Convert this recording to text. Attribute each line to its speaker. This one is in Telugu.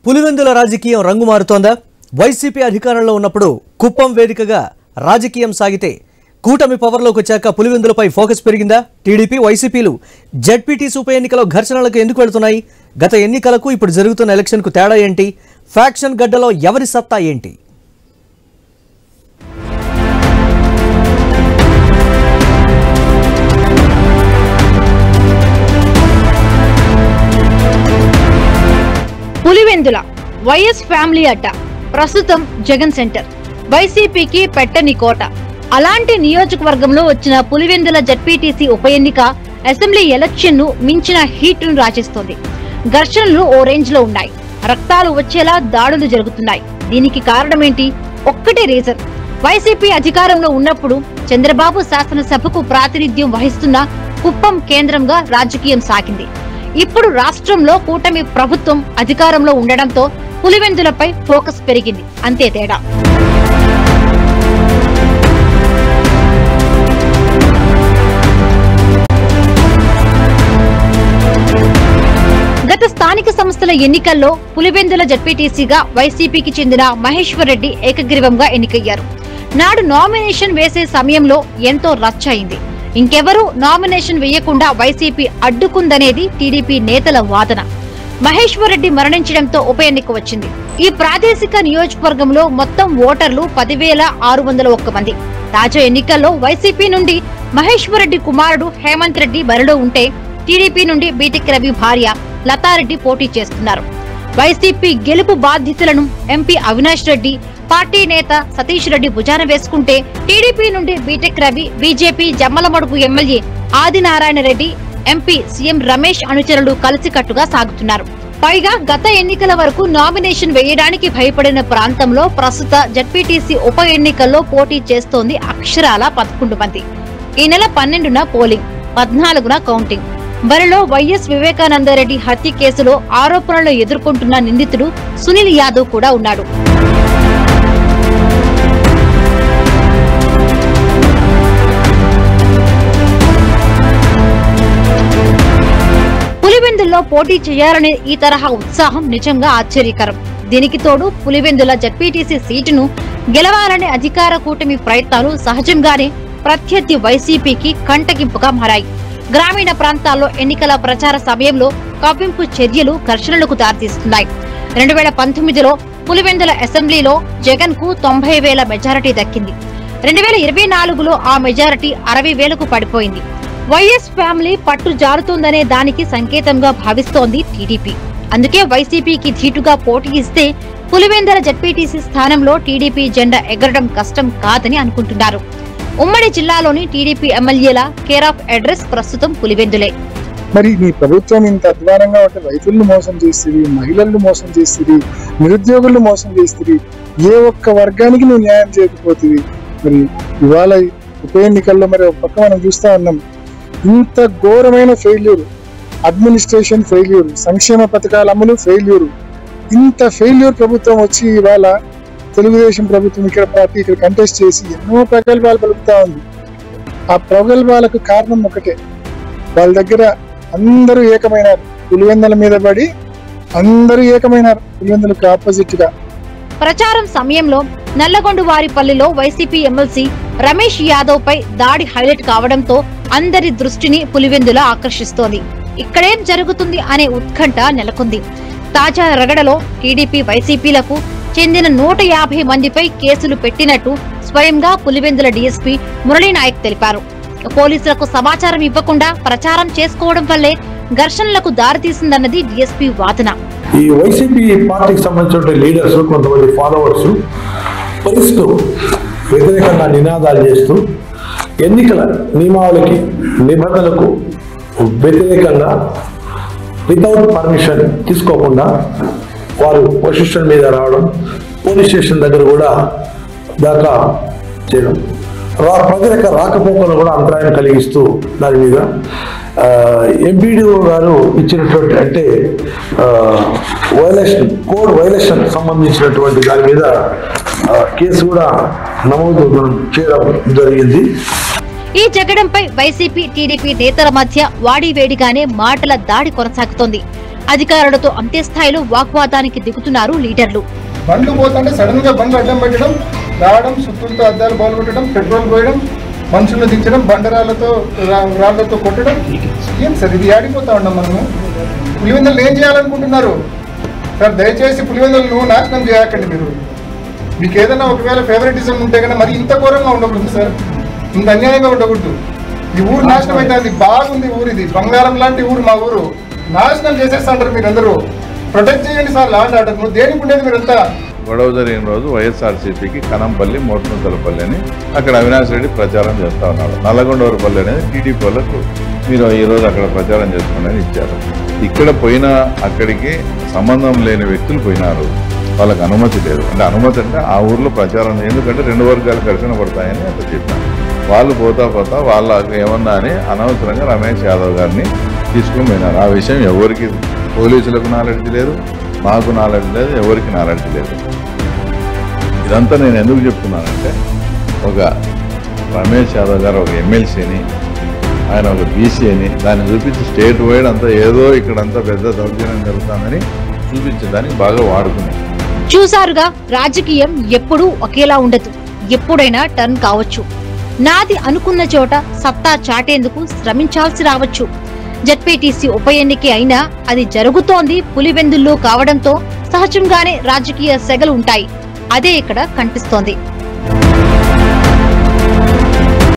Speaker 1: పులివెందుల రాజకీయం రంగు మారుతోందా? వైసీపీ అధికారంలో ఉన్నప్పుడు కుప్పం వేదికగా రాజకీయం సాగితే కూటమి పవర్లోకి వచ్చాక పులివెందులపై ఫోకస్ పెరిగిందా? టీడీపీ వైసీపీలు జెడ్పీటీసీ ఉప ఎన్నికలో ఘర్షణలకు ఎందుకు వెళ్తున్నాయి? గత ఎన్నికలకు ఇప్పుడు జరుగుతున్న ఎలక్షన్కు తేడా ఏంటి? ఫ్యాక్షన్ గడ్డలో ఎవరి సత్తా ఏంటి?
Speaker 2: పులివెందుల వైఎస్ ఫ్యామిలీ అడ్డా, ప్రస్తుతం జగన్ సెంటర్, వైసీపీకి పెట్టని కోట. అలాంటి నియోజకవర్గంలో వచ్చిన పులివెందుల జెడ్పీటీసీ ఉప ఎన్నిక అసెంబ్లీ ఎలక్షన్ ను మించిన హీట్ ను రాజేస్తోంది. ఘర్షణలు ఓ రేంజ్ లో ఉన్నాయి. రక్తాలు వచ్చేలా దాడులు జరుగుతున్నాయి. దీనికి కారణమేంటి? ఒక్కటే రీజన్. వైసీపీ అధికారంలో ఉన్నప్పుడు చంద్రబాబు శాసనసభకు ప్రాతినిధ్యం వహిస్తున్న కుప్పం కేంద్రంగా రాజకీయం సాగింది. ఇప్పుడు రాష్ట్రంలో కూటమి ప్రభుత్వం అధికారంలో ఉండడంతో పులివెందులపై ఫోకస్ పెరిగింది. అంతే తేడా. గత స్థానిక సంస్థల ఎన్నికల్లో పులివెందుల జెడ్పీటీసీగా వైసీపీకి చెందిన మహేశ్వర్ రెడ్డి ఏకగ్రీవంగా ఎన్నికయ్యారు. నాడు నామినేషన్ వేసే సమయంలో ఎంతో రచ్చ అయింది. ఇంకెవరూ నామినేషన్ వేయకుండా వైసీపీ అడ్డుకుందనేది టీడీపీ నేతల వాదన. మహేశ్వర్ రెడ్డి మరణించడంతో ఉప ఎన్నిక వచ్చింది. ఈ ప్రాదేశిక నియోజకవర్గంలో మొత్తం ఓటర్లు 10,601 మంది. తాజా ఎన్నికల్లో వైసీపీ నుండి మహేశ్వర్ రెడ్డి కుమారుడు హేమంత్ రెడ్డి బరిలో ఉంటే, టీడీపీ నుండి బీటెక్ రవి భార్య లతారెడ్డి పోటీ చేస్తున్నారు. వైసీపీ గెలుపు బాధ్యతలను ఎంపీ అవినాష్ రెడ్డి, పార్టీ నేత సతీష్ రెడ్డి భుజాన వేసుకుంటే, టీడీపీ నుండి BTech Ravi, BJP Jammalamadugu MLA Adinarayana Reddy, MP CM Ramesh అనుచరులు కలిసికట్టుగా సాగుతున్నారు. పైగా గత ఎన్నికల వరకు నామినేషన్ వేయడానికి భయపడిన ప్రాంతంలో ప్రస్తుత జెడ్పీటీసీ ఉప ఎన్నికల్లో పోటీ చేస్తోంది అక్షరాల 11 మంది. ఈ నెల 12న పోలింగ్, 14న కౌంటింగ్. బరిలో వైఎస్ వివేకానందరెడ్డి హత్య కేసులో ఆరోపణలు ఎదుర్కొంటున్న నిందితుడు సునీల్ యాదవ్ కూడా ఉన్నాడు. పులివెందుల్లో పోటీ చేయాలనే ఈ తరహా ఉత్సాహం నిజంగా ఆశ్చర్యకరం. దీనికి తోడు పులివెందుల జెడ్పీటీసీ సీటును గెలవాలనే అధికార కూటమి ప్రయత్నాలు సహజంగానే ప్రత్యర్థి వైసీపీకి కంటగింపుగా మారాయి. గ్రామీణ ప్రాంతాల్లో ఎన్నికల ప్రచార సమయంలో కవ్వింపు చర్యలు ఘర్షణలకు దారితీస్తున్నాయి. 2019లో పులివెందుల అసెంబ్లీలో జగన్ కు 90,000 మెజారిటీ దక్కింది. 2024లో ఆ మెజారిటీ 60,000కు పడిపోయింది. వైఎస్ ఫ్యామిలీ పట్టు జారుతోందనే దానికి సంకేతంగా భావిస్తోంది టీడీపీ. అందుకే వైసీపీకి ధీటుగా పోటీ ఇస్తే పులివెందుల జెడ్పీటీసీ స్థానంలో టీడీపీ జెండా ఎగరడం కష్టం కాదని అనుకుంటున్నారు. ఉమ్మడి జిల్లాలోని టీడీపీ ఎమ్మెల్యేల కేర్ ఆఫ్ అడ్రస్ ప్రస్తుతం పులివెందులే.
Speaker 3: మరి మీ ప్రభుత్వం ఇంత అధ్వానంగా ఉంటే రైతులను మోసం చేస్తుంది, మహిళలను మోసం చేస్తుంది, నిరుద్యోగులను మోసం చేస్తుంది, ఏ ఒక్క వర్గానికి నువ్వు న్యాయం చేయకపోతుంది. మరి ఇవాళ ఉప ఎన్నికల్లో మరి ఒక పక్క మనం చూస్తా ఉన్నాం, ఇంత ఘోరమైన ఫెయిల్యూర్, అడ్మినిస్ట్రేషన్ ఫెయిల్యూర్, సంక్షేమ పథకాల అమలు ఫెయిల్యూర్, ఇంత ఫెయిల్యూర్ ప్రభుత్వం వచ్చి ఇవాళ తెలుగుదేశం ప్రభుత్వం ఇక్కడ కంటెస్ట్ చేసి ఎన్నో ప్రగల్భాలు పలుకుతా ఉంది. ఆ ప్రగల్భాలకు కారణం ఒకటే, వాళ్ళ దగ్గర అందరూ ఏకమైనారు. పులివెందుల మీద పడి అందరూ ఏకమైనారు పులివెందులకు ఆపోజిట్ గా.
Speaker 2: ప్రచారం సమయంలో నల్లగొండవారిపల్లిలో వైసీపీ ఎమ్మెల్సీ రమేష్ యాదవ్ పై దాడి హైలైట్ కావడంతో అందరి దృష్టిని పులివెందుల ఆకర్షిస్తోంది. ఇక్కడేం జరుగుతుంది అనే ఉత్కంఠ నెలకొంది. తాజా రగడలో టీడీపీ వైసీపీలకు చెందిన 150 మందిపై కేసులు పెట్టినట్టు స్వయంగా పులివెందుల డీఎస్పీ మురళీనాయక్ తెలిపారు. పోలీసులకు సమాచారం ఇవ్వకుండా ప్రచారం చేసుకోవడం వల్లే ఘర్షణలకు దారితీసిందన్నది డీఎస్పీ వాదన.
Speaker 4: ఈ వైసీపీ పార్టీకి సంబంధించిన లీడర్స్, కొంతమంది ఫాలోవర్స్ పోలీసులు వ్యతిరేకంగా నినాదాలు చేస్తూ ఎన్నికల నియమావళికి నిబంధనలకు వ్యతిరేకంగా వితౌట్ పర్మిషన్ తీసుకోకుండా వారు పొజిషన్ మీద రావడం, పోలీస్ స్టేషన్ దగ్గర కూడా దాకా చేయడం, ప్రజల యొక్క రాకపోకలు కూడా అంతరాయం కలిగిస్తూ దాని మీద ఎంపీడీఓ గారు ఇచ్చినటువంటి అంటే కోడ్ వైలేషన్ సంబంధించినటువంటి దాని మీద కేసు కూడా నమోదు చేయడం జరిగింది.
Speaker 2: ఈ జగడంపై వైసీపీ టీడీపీ నేతల మధ్య వాడివేడిగానే మాటల దాడి కొనసాగుతోంది. అధికారులతో అంతే స్థాయిలో వాగ్వాదానికి దిగుతున్నారు లీడర్లు.
Speaker 3: బండ్లు పోతుంటే సడన్ గా బండ్లు అడ్డం పెట్టడం, రావడం, సుత్తులతో అద్దాలు బాల్గొట్టడం, పెట్రోల్ పోయడం, మనుషులను దించడం, బండరాళ్లతో రాళ్లతో కొట్టడం. ఏం సార్ ఇది? ఆడిపోతా ఉన్నాం మనము. పులివెందులు ఏం చేయాలనుకుంటున్నారు సార్? దయచేసి పులివెందులను నాశనం చేయకండి. మీకు ఏదైనా ఒకవేళ ఫేవరెటిజం ఉంటే కన్నా మరి ఇంత ఘోరంగా ఉండకూడదు సార్, ఇంత అన్యాయంగా ఉండకూడదు. ఈ ఊరు నాశనం అయితే అది బాగుంది ఊరు, ఇది బంగారం లాంటి ఊరు. మా ఊరు నాశనం చేసేస్తాంటారు. మీరందరూ ప్రొటెక్ట్ చేయండి సార్ లా అండ్ ఆర్డర్. దేనికి ఉండేది మీరంతా?
Speaker 5: గొడవ జరిగిన రోజు వైఎస్ఆర్సీపీకి కనంపల్లి, మోట్నతలపల్లి అని అక్కడ అవినాష్ రెడ్డి ప్రచారం చేస్తూ ఉన్నాడు. నల్లగొండవరపల్లి అనేది టీడీపీ వాళ్ళకు మీరు ఈరోజు అక్కడ ప్రచారం చేసుకుని ఇచ్చారు. ఇక్కడ పోయిన అక్కడికి సంబంధం లేని వ్యక్తులు పోయినారు, వాళ్ళకి అనుమతి లేదు. అంటే అనుమతి అంటే ఆ ఊర్లో ప్రచారం, ఎందుకంటే 2 వర్గాలు ఘర్షణ పడతాయని అట్లా చెప్పారు. వాళ్ళు పోతా వాళ్ళకి ఏమన్నా అని అనవసరంగా రమేష్ యాదవ్ గారిని తీసుకుని పోయినారు. ఆ విషయం ఎవరికి, పోలీసులకు నాలెడ్జ్ లేదు, మాకు నాలెడ్జ్ లేదు, ఎవరికి నాలెడ్జ్ లేదు. ఇదంతా నేను ఎందుకు చెప్తున్నానంటే, ఒక రమేష్ యాదవ్ గారు ఒక ఎమ్మెల్సీని, ఆయన ఒక బీసీని, దాన్ని చూపించి స్టేట్ వైడ్ అంతా ఏదో ఇక్కడంతా పెద్ద దౌర్జన్యం జరుగుతుందని చూపించడానికి బాగా వాడుకున్నాను.
Speaker 2: చూసారుగా, రాజకీయం ఎప్పుడూ ఒకేలా ఉండదు, ఎప్పుడైనా టర్న్ కావచ్చు. నాది అనుకున్న చోట సత్తా చాటేందుకు శ్రమించాల్సి రావచ్చు. జెడ్పీటీసీ ఉప ఎన్నిక అయినా అది జరుగుతోంది పులివెందుల్లో కావడంతో సహజంగానే రాజకీయ సెగలు ఉంటాయి. అదే ఇక్కడ కనిపిస్తోంది.